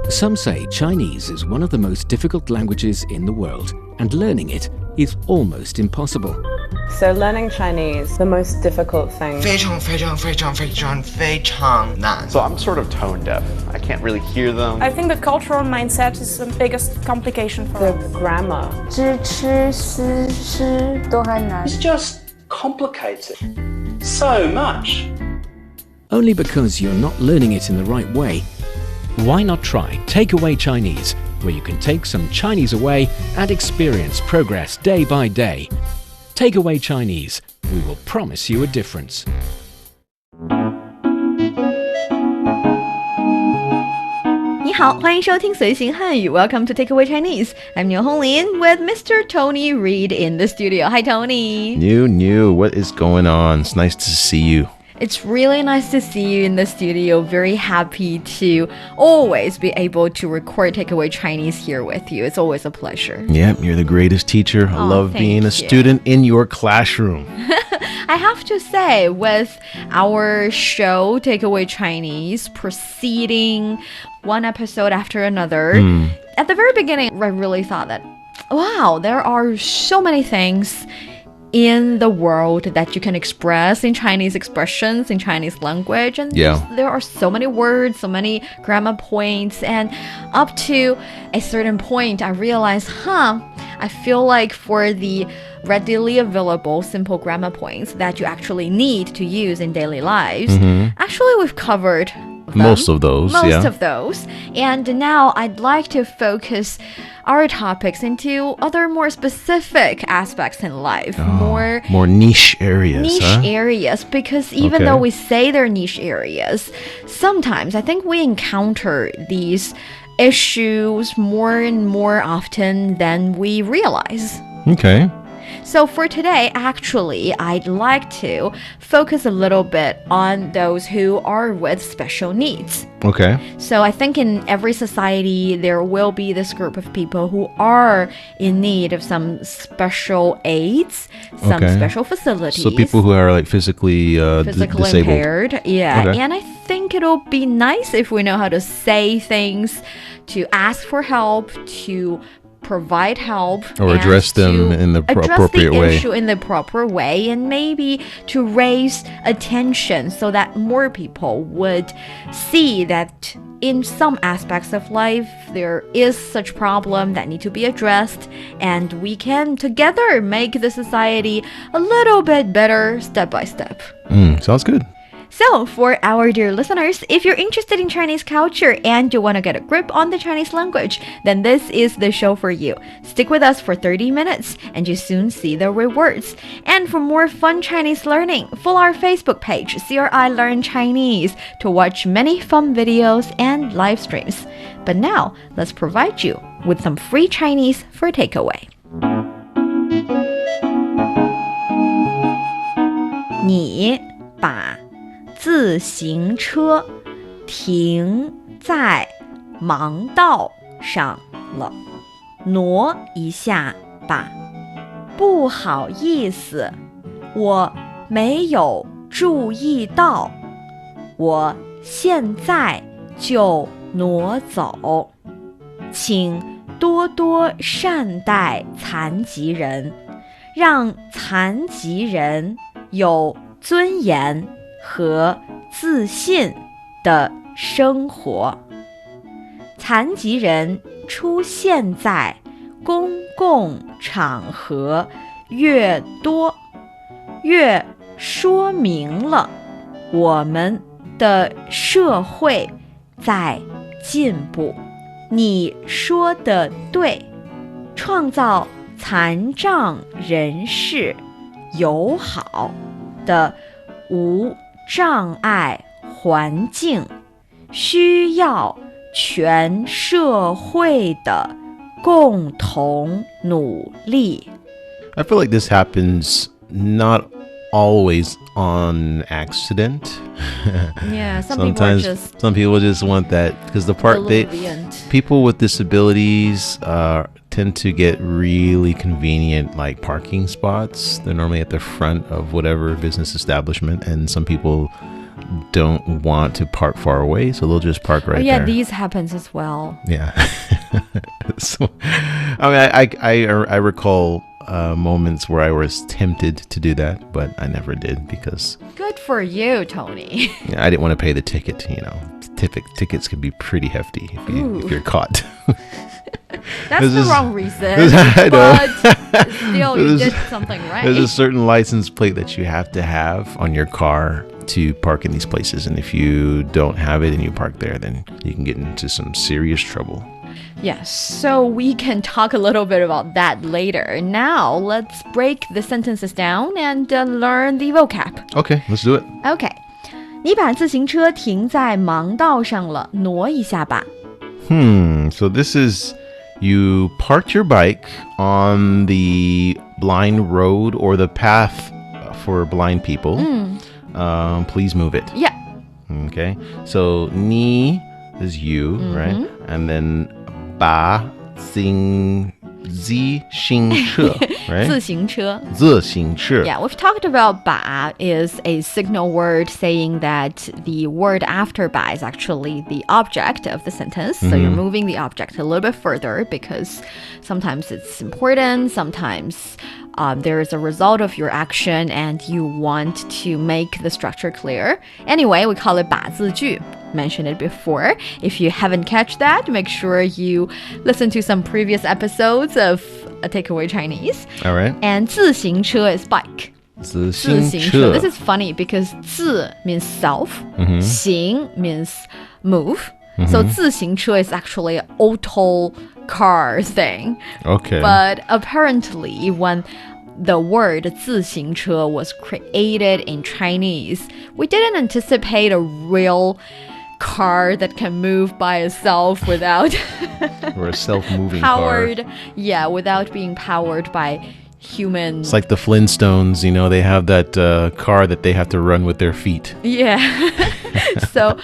Some say Chinese is one of the most difficult languages in the world, and learning it is almost impossible. So learning Chinese, the most difficult thing. 非常非常非常非常非常难. So I'm sort of tone deaf. I can't really hear them. I think the cultural mindset is the biggest complication for The us. grammar. 知吃思诗都还难。 It's just complicated so much. Only because you're not learning it in the right way. Why not try Takeaway Chinese, where you can take some Chinese away and experience progress day by day. Takeaway Chinese, we will promise you a difference. 你好，欢迎收听随行汉语 Welcome to Takeaway Chinese. I'm Niuniu with Mr. Tony Reid in the studio. Hi, Tony. Niuniu, what is going on? It's nice to see you. It's really nice to see you in the studio. Very happy to always be able to record Takeaway Chinese here with you. It's always a pleasure. Yep, you're the greatest teacher. I love being a student in your classroom. I have to say, with our show, Takeaway Chinese, proceeding one episode after another, at the very beginning, I really thought that, wow, there are so many things in the world that you can express in Chinese expressions, in Chinese language. And there are so many words, so many grammar points. And up to a certain point, I realized, I feel like for the readily available simple grammar points that you actually need to use in daily lives, actually we've covered most of those. And now I'd like to focus our topics into other more specific aspects in life, more niche areas. Because even though we say they're niche areas, sometimes I think we encounter these issues more and more often than we realize. Okay. So for today, actually, I'd like to focus a little bit on those who are with special needs. Okay. So I think in every society, there will be this group of people who are in need of some special aids, some special facilities. So people who are like physically disabled. Impaired. Yeah. Okay. And I think it'll be nice if we know how to say things, to ask for help, to provide help, or address them in the appropriate way. Issue in the proper way, and maybe to raise attention so that more people would see that in some aspects of life there is such problem that need to be addressed, and we can together make the society a little bit better step by step. Sounds good. So, for our dear listeners, if you're interested in Chinese culture and you want to get a grip on the Chinese language, then this is the show for you. Stick with us for 30 minutes and you soon see the rewards. And for more fun Chinese learning, follow our Facebook page, CRI Learn Chinese, to watch many fun videos and live streams. But now, let's provide you with some free Chinese for takeaway. 你把自行车停在盲道上了，挪一下吧。不好意思，我没有注意到，我现在就挪走。请多多善待残疾人，让残疾人有尊严和自信的生活。残疾人出现在公共场合越多，越说明了我们的社会在进步。你说的对，创造残障人士友好的无障碍环境，需要全社会的共同努力。 I feel like this happens not always on accident. Yeah, some people just want that, because people with disabilities tend to get really convenient like parking spots. They're normally at the front of whatever business establishment, and some people don't want to park far away, so they'll just park right there. These happens as well. Yeah. So, I mean, I recall moments where I was tempted to do that, but I never did because... Good for you, Tony. I didn't want to pay the ticket, you know. Tickets can be pretty hefty if you're caught. That's the wrong reason. I know. But still, you did something right. There's a certain license plate that you have to have on your car to park in these places. And if you don't have it and you park there, then you can get into some serious trouble. Yes, so we can talk a little bit about that later. Now, let's break the sentences down and learn the vocab. Okay, let's do it. Okay. 你把自行车停在盲道上了，挪一下吧。So this is you parked your bike on the blind road or the path for blind people. Please move it. Yeah. Okay. So 你 is you, right? And then 把自行车, right? 自行车. 自行车. Yeah, we've talked about 把 is a signal word saying that the word after 把 is actually the object of the sentence. So you're moving the object a little bit further because sometimes it's important, sometimes there is a result of your action and you want to make the structure clear. Anyway, we call it 把字句. Mentioned it before. If you haven't catch that, make sure you listen to some previous episodes of A Takeaway Chinese. All right. And 自行车 is bike. 自行车. This is funny because 自 means self, 行 means move. So 自行车 is actually an auto car thing. Okay. But apparently when the word 自行车 was created in Chinese, we didn't anticipate a real car that can move by itself without or a self-moving powered car. Yeah, without being powered by humans. It's like the Flintstones, you know, they have that car that they have to run with their feet. Yeah. So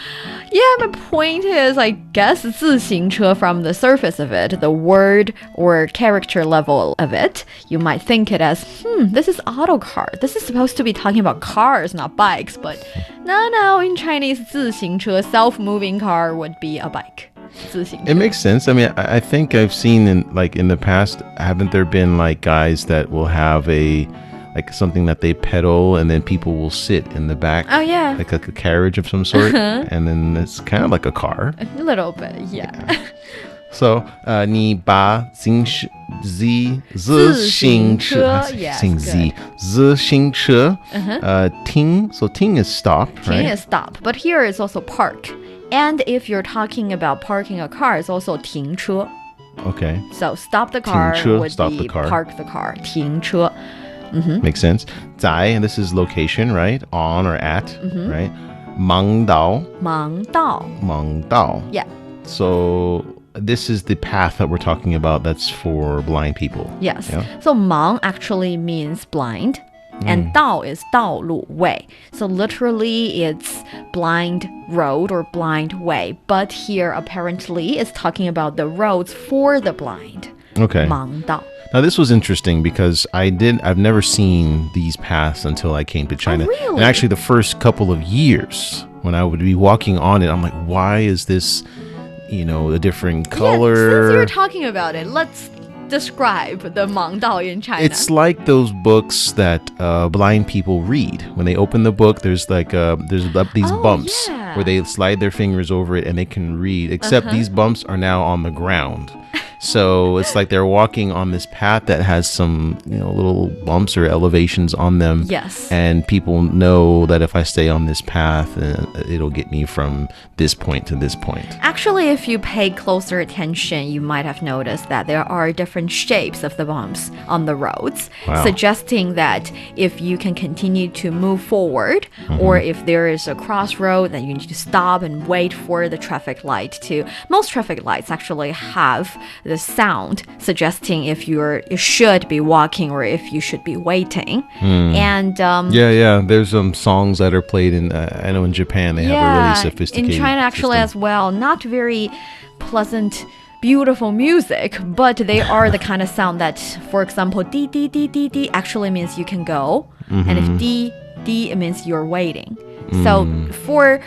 yeah, my point is, I guess 自行车 from the surface of it, the word or character level of it, you might think it as, this is auto car. This is supposed to be talking about cars, not bikes. But no, in Chinese, 自行车, self-moving car would be a bike. 自行车. It makes sense. I mean, I think I've seen in the past, haven't there been like guys that will have like something that they pedal and then people will sit in the back. Oh, yeah. Like a carriage of some sort. And then it's kind of like a car. A little bit, yeah. So, 你把自行车 自行车 停, so 停 is stop, right? 停 is stop, but here is also park. And if you're talking about parking a car, it's also 停车. Okay. So stop the car 停车, would stop be the car. park the car. 停车. Makes sense. 在, and this is location, right? On or at, right? 盲道. 盲道. 盲道. Yeah. So this is the path that we're talking about that's for blind people. Yes. Yeah? So 盲 actually means blind. And 道 is 道路 way. So literally it's blind road or blind way. But here apparently it's talking about the roads for the blind. Okay. 盲道. Now this was interesting because I've never seen these paths until I came to China. Oh, really? And actually the first couple of years when I would be walking on it, I'm like, why is this, a different color? Yeah, since you're talking about it, let's describe the 盲道 in China. It's like those books that blind people read. When they open the book, there's like these bumps where they slide their fingers over it and they can read. Except these bumps are now on the ground. So it's like they're walking on this path that has some, little bumps or elevations on them. Yes. And people know that if I stay on this path, it'll get me from this point to this point. Actually, if you pay closer attention, you might have noticed that there are different shapes of the bumps on the roads, suggesting that if you can continue to move forward, or if there is a crossroad, then you need to stop and wait for the traffic light to. Most traffic lights actually have the sound suggesting if you should be walking or if you should be waiting. And there's some songs that are played in I know in Japan they have a really sophisticated in China actually system. as well. Not very pleasant, beautiful music, but they are the kind of sound that, for example, di di di di di actually means you can go, and if di di it means you're waiting. So for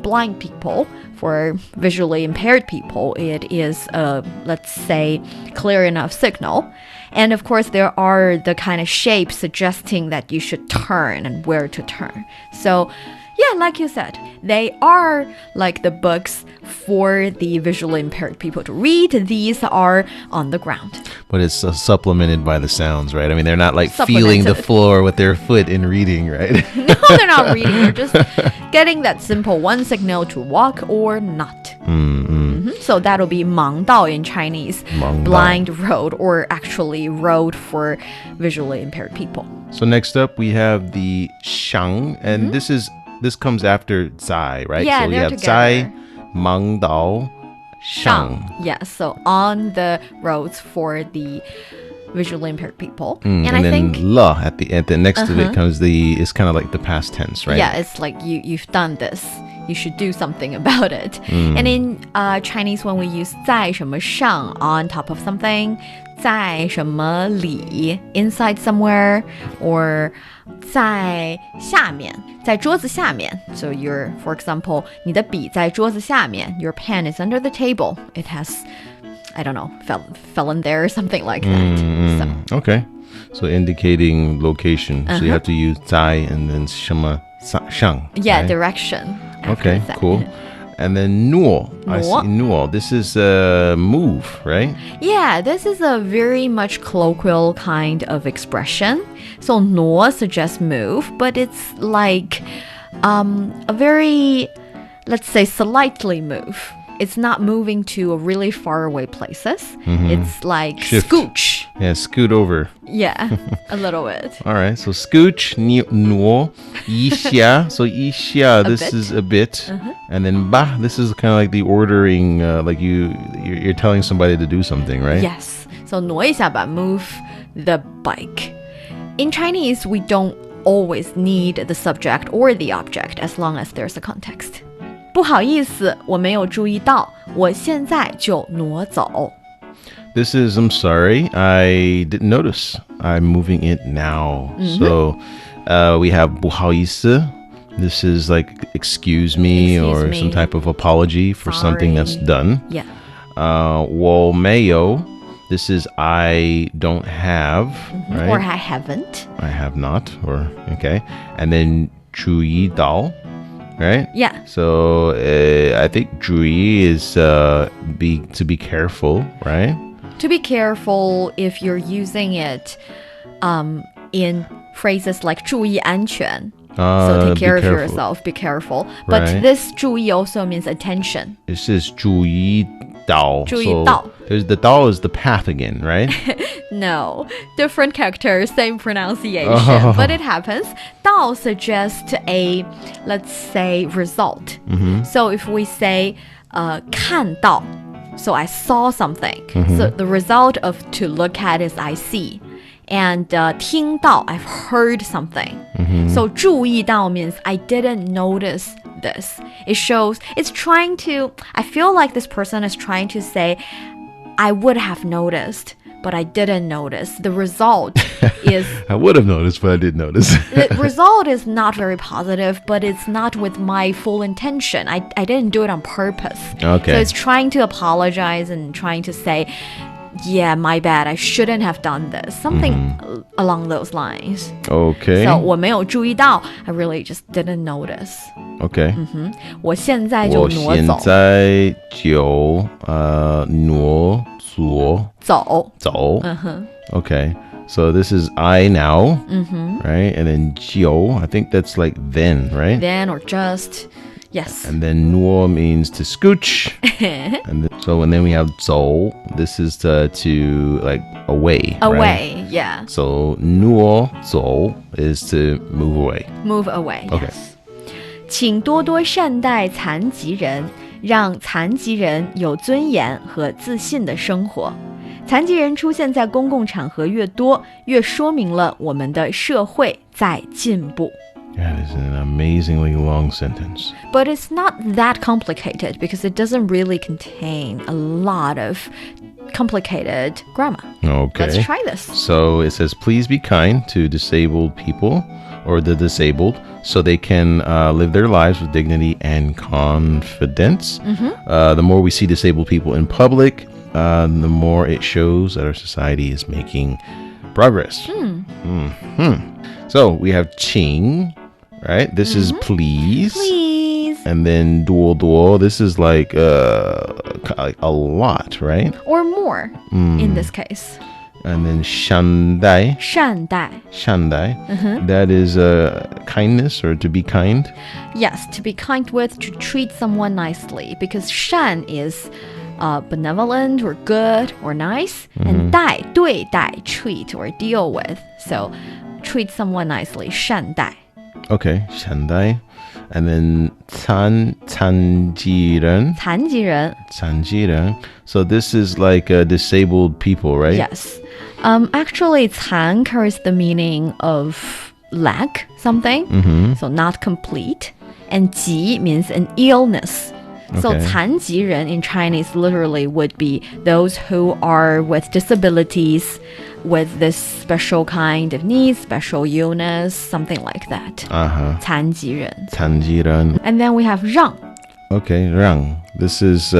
blind people, for visually impaired people, it is a, let's say, clear enough signal. And of course, there are the kind of shapes suggesting that you should turn and where to turn. So yeah, like you said, they are like the books for the visually impaired people to read. These are on the ground. But it's supplemented by the sounds, right? I mean, they're not like feeling the floor with their foot in reading, right? No, they're not reading. They're just getting that simple one signal to walk or not. So that'll be 盲道 in Chinese, 盲道. blind road, or actually road for visually impaired people. So next up, we have the 想, and this comes after 在, right? Yeah, so we they're have together. 在, 盲道, 想. Yeah, so on the roads for the visually impaired people. And I then think 了 at the next to it comes it's kind of like the past tense, right? yeah, it's like you've done this. You should do something about it. And in Chinese, when we use 在什么上 on top of something, 在什么里 inside somewhere, or 在下面在桌子下面. So you're, for example, 你的笔在桌子下面. Your pen is under the table. It has, I don't know, fell in there or something like that. So. Okay. So indicating location. So you have to use 在 and then 什么上. Yeah, right? direction. Okay, cool. And then 挪. I see 挪. This is move, right? Yeah, this is a very much colloquial kind of expression. So 挪 suggests move, but it's like a very, let's say, slightly move. It's not moving to really far away places. It's like Shift. scooch. Yeah, scoot over. Yeah, a little bit. All right, so scooch, 挪, 一下. So 一下, this bit. is a bit. And then 吧, this is kind of like the ordering, like you're telling somebody to do something, right? Yes. So 挪一下吧, move the bike. In Chinese, we don't always need the subject or the object as long as there's a context. 不好意思，我没有注意到，我现在就挪走。 This is, I'm sorry, I didn't notice. I'm moving it now. So we have 不好意思. This is like excuse me, or some type of apology for something that's done. Yeah. 我没有. This is I don't have, right? Or I haven't. I have not, or okay. And then 注意到, right? Yeah. So I think 注意 is to be careful, right? To be careful if you're using it in phrases like 注意安全. So take care of yourself, be careful. But Right. this 注意 also means attention. It says 注意到. 注意到. So there's the 到 is the path again, right? No, different characters, same pronunciation, but it happens. 到 suggests a, let's say, result. So if we say 看到, so I saw something. So the result of to look at is I see. And 听到, I've heard something. So 注意到 means I didn't notice this. It shows, it's trying to, I feel like this person is trying to say, I would have noticed, but I didn't notice. The result is... I would have noticed, but I didn't notice. The result is not very positive, but it's not with my full intention. I didn't do it on purpose. Okay. So it's trying to apologize and trying to say, yeah, my bad, I shouldn't have done this. Something along those lines. Okay. So 我没有注意到, I really just didn't notice. Okay. 我现在就挪走。我现在就挪走。走。Okay. So this is I now, right? And then 就, I think that's like then, right? Then or just, yes. And then 挪 means to scooch. And then we have 走. This is to like away. Away, right? yeah. So 挪走 is to move away. Move away. Okay. Yes. 请多多善待残疾人，让残疾人有尊严和自信的生活。残疾人出现在公共场合越多，越说明了我们的社会在进步。That is an amazingly long sentence. But it's not that complicated because it doesn't really contain a lot of complicated grammar. Okay. Let's try this. So it says, please be kind to disabled people or the disabled, so they can live their lives with dignity and confidence. The more we see disabled people in public, the more it shows that our society is making progress. So we have Qing, right? This is please. Please. And then duo. This is like a lot, right? Or more in this case. And then shandai. 善待. Shandai. That is kindness or to be kind. Yes, to be kind with, to treat someone nicely. Because 善 is benevolent or good or nice. And 待, 对待, treat or deal with. So treat someone nicely. 善待. Okay, shandai. And then 残疾人. 残疾人. 残疾人. So this is like disabled people, right? Yes. Actually, 残 carries the meaning of lack something, so not complete. And 疾 means an illness. So Okay. 残疾人 in Chinese literally would be those who are with disabilities, with this special kind of needs, special illness, something like that. 残疾人. 残疾人. And then we have 让. Okay, 让. This is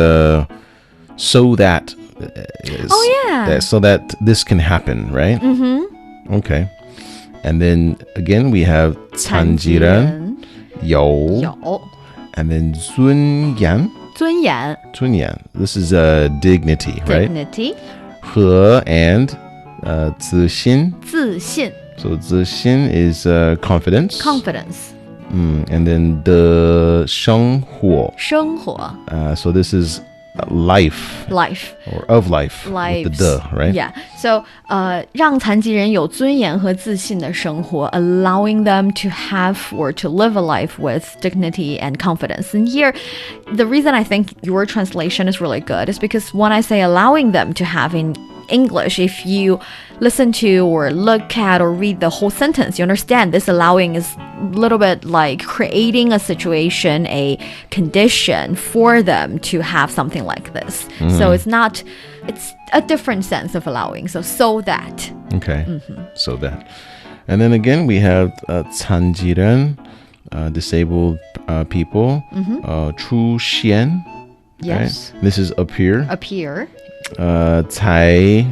so that. So that this can happen, right? Okay. And then again we have 残疾人,有. 有. And then 尊严.尊严. 尊严. This is dignity, right? Dignity. 和 and 自信. 自信. So 自信 is confidence. Confidence. And then 的生活. 生活. So this is life. Life. Or of life. Lives. With the right? Yeah. So, 让残疾人有尊严和自信的生活, allowing them to have or to live a life with dignity and confidence. And here, the reason I think your translation is really good is because when I say allowing them to have in English, if you listen to or look at or read the whole sentence, you understand this allowing is a little bit like creating a situation, a condition for them to have something like this. So it's a different sense of allowing. So that. Okay. So that. And then again, we have 残疾人, disabled people. 出现. Yes. Right? This is appear. Appear. 在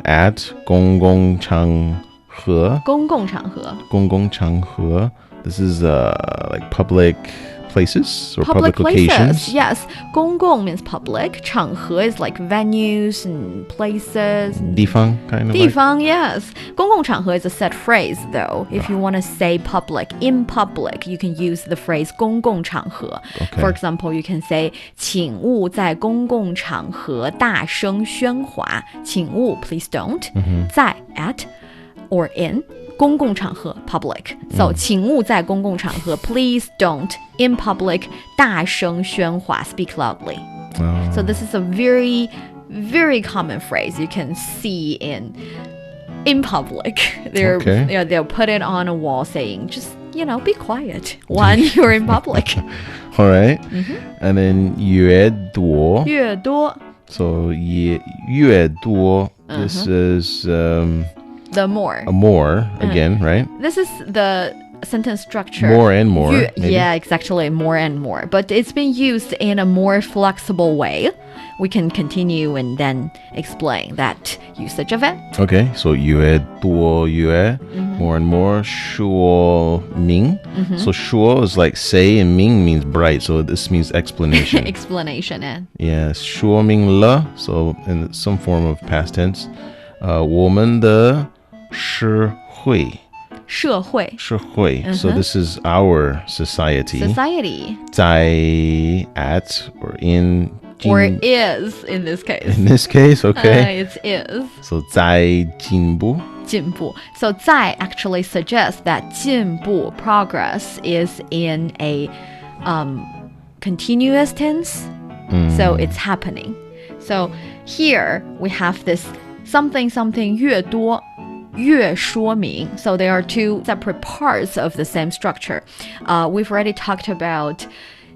at 公共场合. 公共场合. 公共场合. This is like public places or Public public places. occasions. Yes. 公共 means public. 场合 is like venues and places. 地方 kind of 地 like. 方, yes. 公共场合 is a set phrase, though. If you want to say public, in public, you can use the phrase 公共场合. Okay. For example, you can say 请勿在公共场合大声喧哗. 请勿, please don't. 在 at or in. 公共场合 public. So 请勿在公共场合 please don't in public 大声喧哗 speak loudly. So this is a very, very common phrase you can see in public. They'll put it on a wall saying just, be quiet when you're in public. All right. And then 越多. 越多. So 越多. This is the more. a more again, right? This is the sentence structure. More and more. Maybe. Yeah, exactly. More and more. But it's been used in a more flexible way. We can continue and then explain that usage of it. Okay, so 越多越, more and more. 说明. So 说 is like say and 明 means bright. So this means explanation. Explanation. Yeah, 说明了. So in some form of past tense. 我们的社会. 社会. 社会. So this is our society. Society. 在 at or in. Or is in this case. In this case, okay. It's is. So 在进步. 进步. So 在 actually suggests that 进步 progress is in a continuous tense. So it's happening. So here we have this something 越多越说明. So there are two separate parts of the same structure. We've already talked about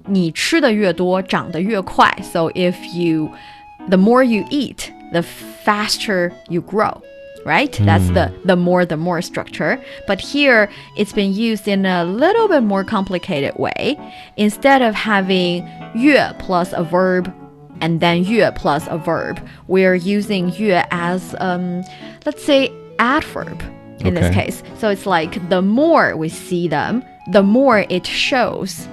你吃的越多长得越快. So the more you eat, the faster you grow, right? That's the more structure. But here, it's been used in a little bit more complicated way. Instead of having 乐 plus a verb and then 乐 plus a verb, we're using 乐 as, let's say, adverb in this case. So it's like the more we see them, the more it shows.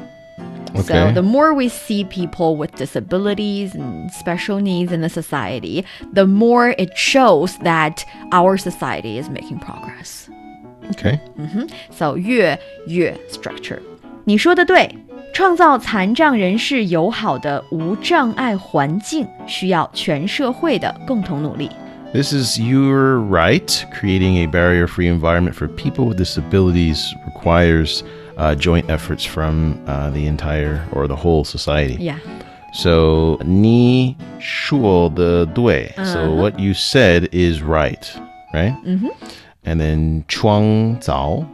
So the more we see people with disabilities and special needs in the society, the more it shows that our society is making progress. Okay. So 乐 structure. 你说的对，创造残障人士友好的无障碍环境，需要全社会的共同努力。This is you're right. Creating a barrier-free environment for people with disabilities requires joint efforts from the entire or the whole society. Yeah. So 你说的对. So what you said is right, right? And then 创造.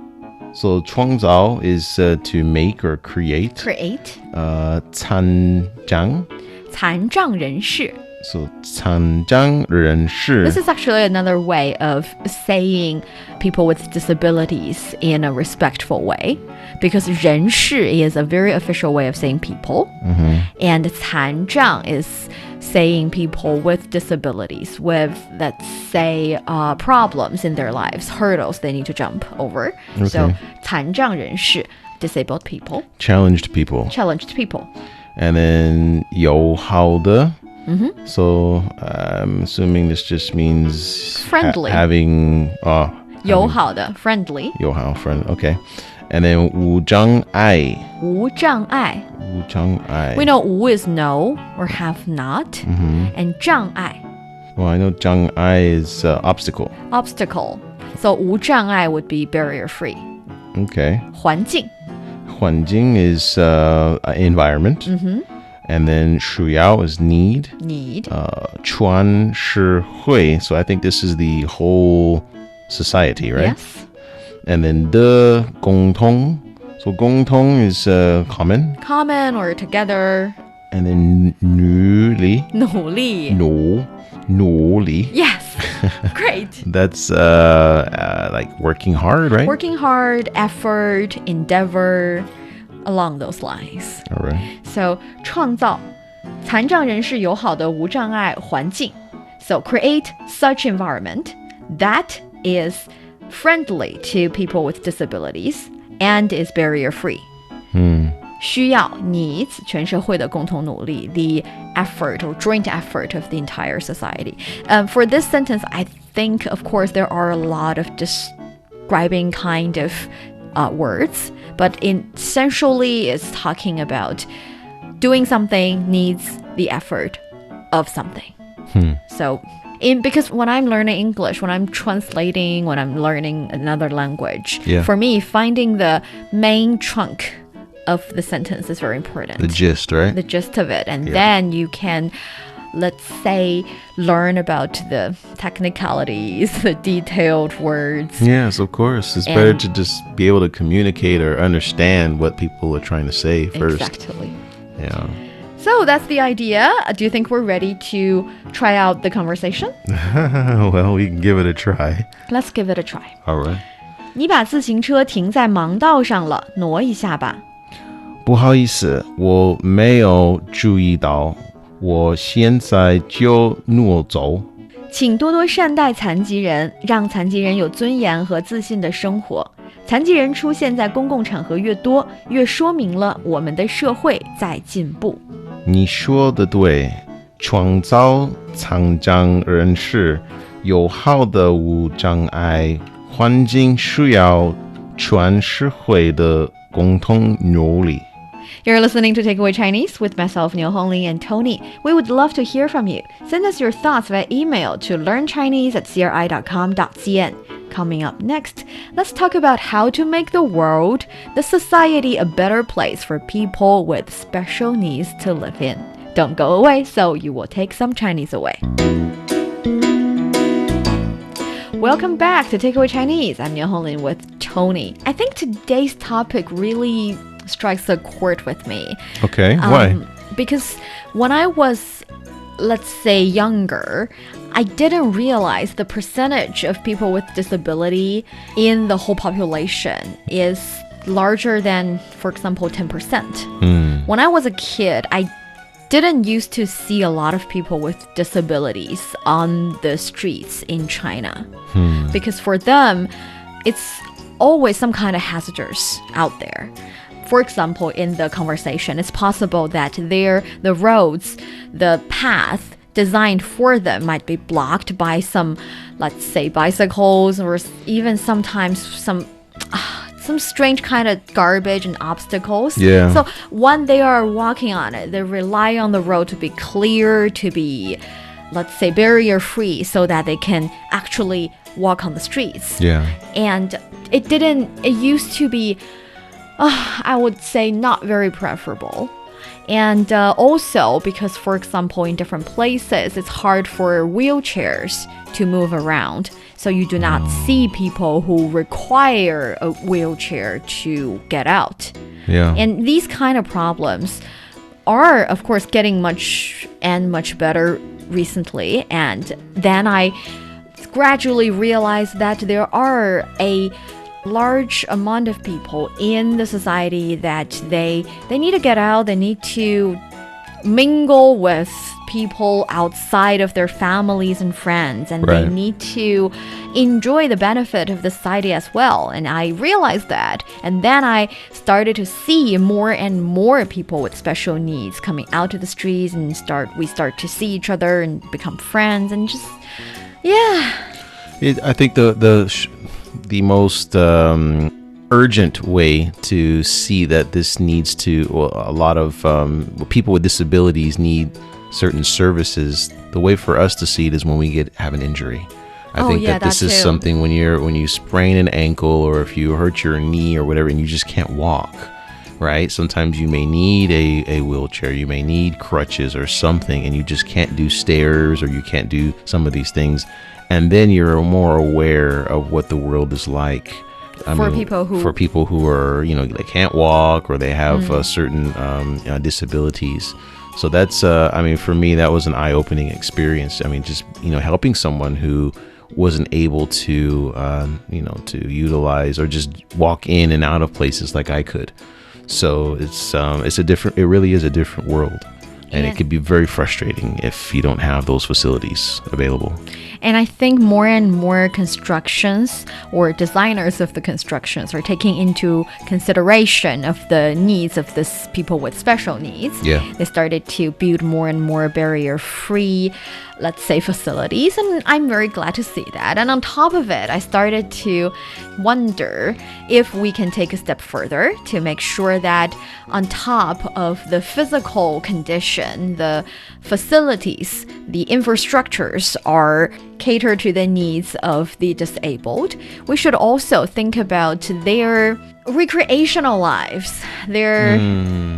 So 创造 is to make or create. Create. 残障. 残障人士. So 残障人士. This is actually another way of saying people with disabilities in a respectful way, because 人士 is a very official way of saying people, and 残障 is saying people with disabilities, with, let's say, problems in their lives, hurdles they need to jump over. So 残障人士, disabled people. Challenged people. Challenged people. And then 友好的. So I'm assuming this just means friendly. Having 友好的 friendly. 友好 friend. Okay. And then 无障碍. 无障碍. 无障碍. We know 无 is no or have not, and 障碍. Well, I know 障碍 is obstacle. Obstacle. So 无障碍 would be barrier free. Okay. 环境. 环境 is environment. And then 需要 is need. Need. 全社会. So I think this is the whole society, right? Yes. And then 的共同. So 共同 is common. Common or together. And then 努力. 努力.努力. Yes. Great. That's like working hard, right? Working hard, effort, endeavor, along those lines. All right. So 创造残障人士友好的无障碍环境. So create such environment that is friendly to people with disabilities and is barrier free. 需要 needs 全社会的共同努力, the effort or joint effort of the entire society. For this sentence, I think, of course, there are a lot of describing kind of words, but essentially it's talking about doing something needs the effort of something. So because when I'm learning English, when I'm translating, when I'm learning another language, for me, finding the main chunk of the sentence is very important. The gist, right? The gist of it. And then you can, let's say, learn about the technicalities, the detailed words. Yes, of course. It's better to just be able to communicate or understand what people are trying to say first. Exactly. Yeah. So that's the idea. Do you think we're ready to try out the conversation? Well, we can give it a try. Let's give it a try. All right. 你把自行车停在盲道上了，挪一下吧。不好意思，我没有注意到，我现在就挪走。请多多善待残疾人，让残疾人有尊严和自信的生活。残疾人出现在公共场合越多，越说明了我们的社会在进步。你说的对，创造残障人士友好的无障碍环境需要全社会的共同努力。You're listening to Takeaway Chinese with myself, Niuniu and Tony. We would love to hear from you. Send us your thoughts via email to learnchinese@cri.com.cn. Coming up next, let's talk about how to make the world, the society, a better place for people with special needs to live in. Don't go away, so you will take some Chinese away. Welcome back to Takeaway Chinese. I'm Niuniu with Tony. I think today's topic really strikes a chord with me. Okay, why? Because when I was, let's say, younger, I didn't realize the percentage of people with disability in the whole population is larger than, for example, 10%. When I was a kid, I didn't used to see a lot of people with disabilities on the streets in China. Because for them, it's always some kind of hazards out there. For example, in the conversation, it's possible that the roads, the path designed for them might be blocked by some, let's say, bicycles, or even sometimes some strange kind of garbage and obstacles. Yeah. So when they are walking on it, they rely on the road to be clear, to be, let's say, barrier free, so that they can actually walk on the streets. Yeah. And it used to be, I would say, not very preferable. And also because, for example, in different places, it's hard for wheelchairs to move around. So you do not see people who require a wheelchair to get out. Yeah. And these kind of problems are, of course, getting much better recently. And then I gradually realized that there are a large amount of people in the society that they need to get out, they need to mingle with people outside of their families and friends, and they need to enjoy the benefit of the society as well. And I realized that, and then I started to see more and more people with special needs coming out to the streets, and we start to see each other and become friends, and just I think the most urgent way to see that this needs to, well, a lot of people with disabilities need certain services. The way for us to see it is when we have an injury. I think that this is something when you sprain an ankle, or if you hurt your knee or whatever, and you just can't walk, right? Sometimes you may need a wheelchair, you may need crutches or something, and you just can't do stairs, or you can't do some of these things. And then you're more aware of what the world is like. For people who are, they can't walk, or they have certain disabilities. So that's, for me, that was an eye-opening experience. Just, helping someone who wasn't able to, to utilize or just walk in and out of places like I could. So it really is a different world. And it could be very frustrating if you don't have those facilities available. And I think more and more constructions or designers of the constructions are taking into consideration of the needs of this people with special needs. Yeah. They started to build more and more barrier-free, let's say, facilities, and I'm very glad to see that. And on top of it, I started to wonder if we can take a step further to make sure that on top of the physical condition, the facilities, the infrastructures are catered to the needs of the disabled. We should also think about their recreational lives, their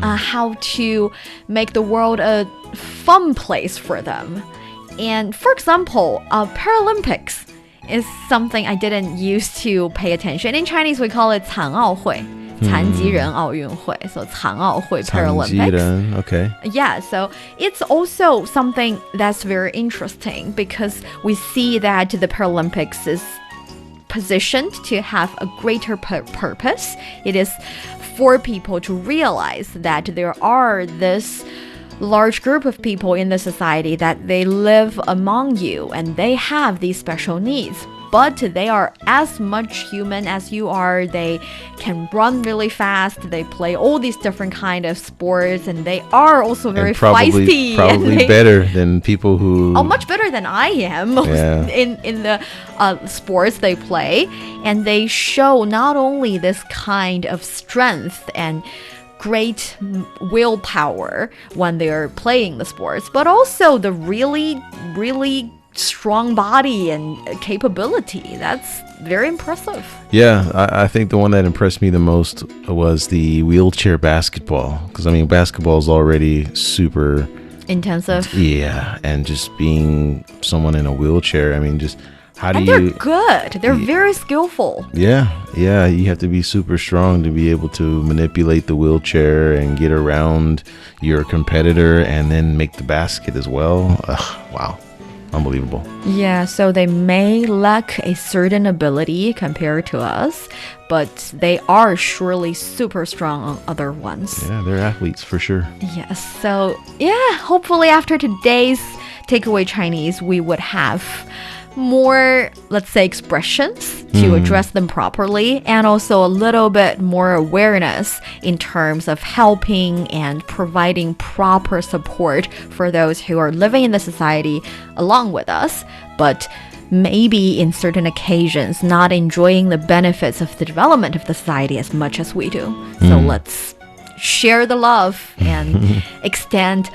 how to make the world a fun place for them. And for example, Paralympics is something I didn't used to pay attention. In Chinese, we call it 残奥会. 残疾人奥运会, so 残奥会 Paralympics. Okay. Yeah, so it's also something that's very interesting because we see that the Paralympics is positioned to have a greater purpose. It is for people to realize that there are this large group of people in the society that they live among you and they have these special needs, but they are as much human as you are. They can run really fast, they play all these different kind of sports, and they are also very feisty. Probably better than people who... Oh, much better than I am in the sports they play. And they show not only this kind of strength and great willpower when they are playing the sports, but also the really, really strong body and capability. That's very impressive. Yeah, I think the one that impressed me the most was the wheelchair basketball, because basketball is already super intensive. Yeah, and just being someone in a wheelchair, just and they're good. They're very skillful. Yeah. You have to be super strong to be able to manipulate the wheelchair and get around your competitor and then make the basket as well. Wow. unbelievable. Yeah, so they may lack a certain ability compared to us, but they are surely super strong on other ones. Yeah, they're athletes for sure. Yes, so yeah, hopefully after today's takeaway Chinese, we would have more, let's say, expressions to address them properly, and also a little bit more awareness in terms of helping and providing proper support for those who are living in the society along with us, but maybe in certain occasions not enjoying the benefits of the development of the society as much as we do. So let's share the love and extend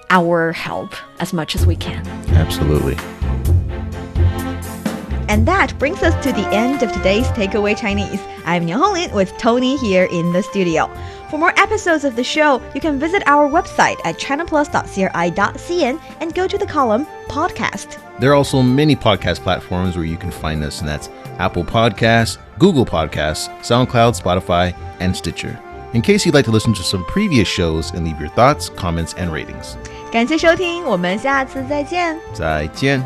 our help as much as we can. Absolutely. And that brings us to the end of today's Takeaway Chinese. I'm Niu Honglin with Tony here in the studio. For more episodes of the show, you can visit our website at chinaplus.cri.cn and go to the column Podcast. There are also many podcast platforms where you can find us, and that's Apple Podcasts, Google Podcasts, SoundCloud, Spotify, and Stitcher. In case you'd like to listen to some previous shows and leave your thoughts, comments, and ratings. 感谢收听，我们下次再见。再见。